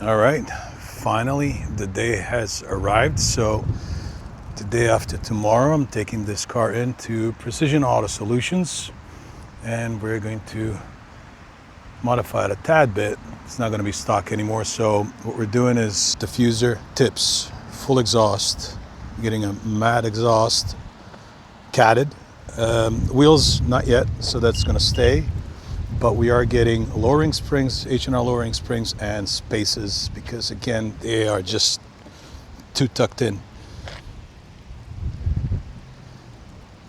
All right, finally the day has arrived. So the day after tomorrow, I'm taking this car into Precision Auto Solutions and we're going to modify it a tad bit. It's not going to be stock anymore. So what we're doing is diffuser tips, full exhaust, getting a matte exhaust, catted. Wheels not yet, so that's going to stay. But we are getting lowering springs, H&R Lowering Springs, and spaces because again they are just too tucked in.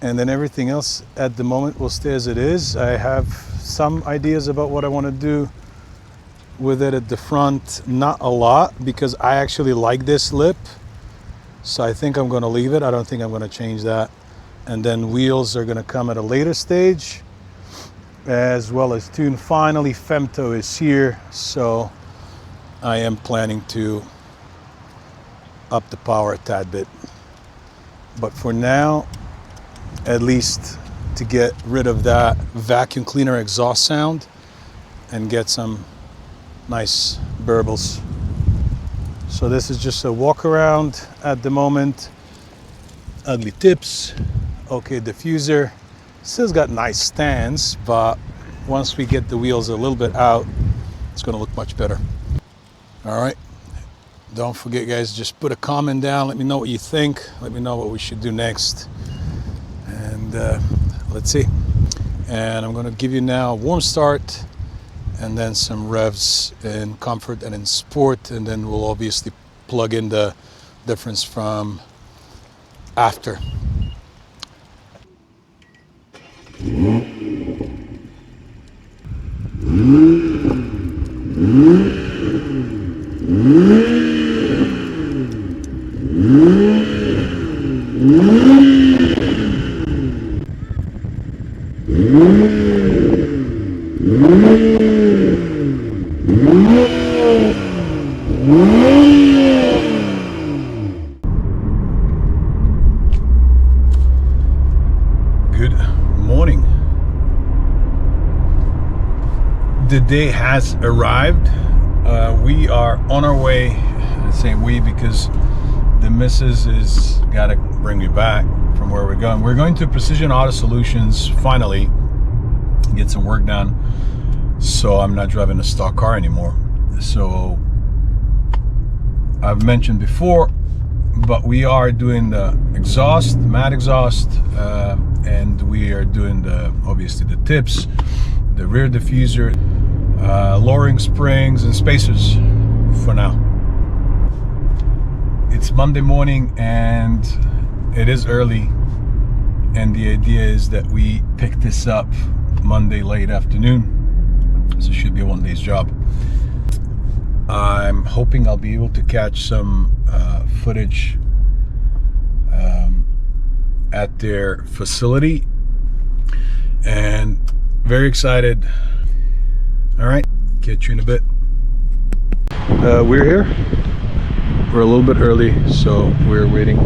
And then everything else at the moment will stay as it is. I have some ideas about what I want to do with it at the front. Not a lot because I actually like this lip. So I think I'm going to leave it. I don't think I'm going to change that. And then wheels are going to come at a later stage, as well as tune. Finally, Femto is here. So I am planning to up the power a tad bit. But for now, at least to get rid of that vacuum cleaner exhaust sound and get some nice burbles. So this is just a walk around at the moment. Ugly tips, okay diffuser. Still's got nice stands, but once we get the wheels a little bit out, it's going to look much better. All right, don't forget guys, just put a comment down, let me know what you think, let me know what we should do next, and let's see. And I'm going to give you now a warm start and then some revs in comfort and in sport, and then we'll obviously plug in the difference from after. Good morning. The day has arrived. We are on our way. I say we because the missus is gotta bring me back from where we're going. We're going to Precision Auto Solutions finally, get some work done, so I'm not driving a stock car anymore. So I've mentioned before, but we are doing the exhaust, matte exhaust, and we are doing the obviously the tips, the rear diffuser, lowering springs and spacers for now. It's Monday morning and it is early, and the idea is that we pick this up Monday late afternoon, so it should be a one-day's job. I'm hoping I'll be able to catch some footage at their facility, and very excited. All right, catch you in a bit. We're here. We're a little bit early, so we're waiting.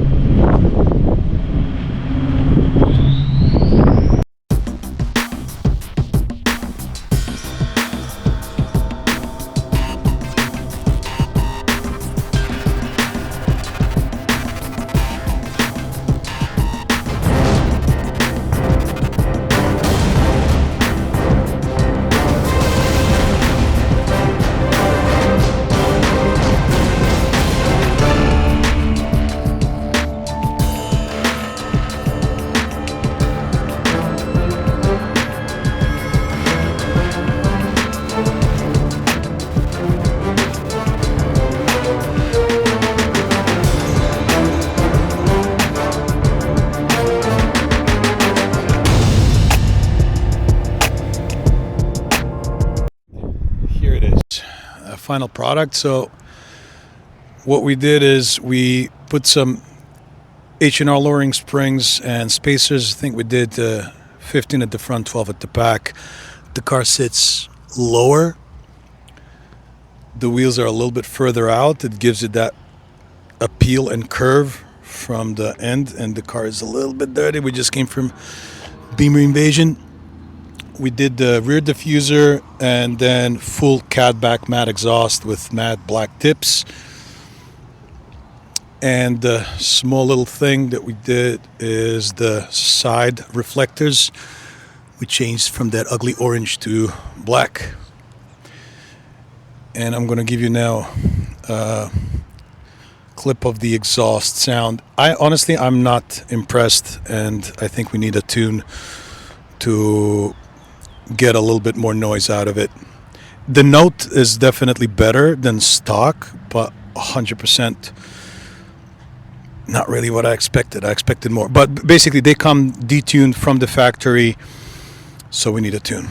Final product. So what we did is we put some H&R Lowering Springs and spacers. I think we did 15 at the front, 12 at the back. The car sits lower. The wheels are a little bit further out. It gives it that appeal and curve from the end, and the car is a little bit dirty. We just came from Beamer Invasion. We did the rear diffuser and then full catback matte exhaust with matte black tips. And the small little thing that we did is the side reflectors. We changed from that ugly orange to black. And I'm going to give you now a clip of the exhaust sound. I'm not impressed, and I think we need a tune to get a little bit more noise out of it. The note is definitely better than stock, but 100% not really what I expected. I expected more. But basically, they come detuned from the factory, so we need a tune.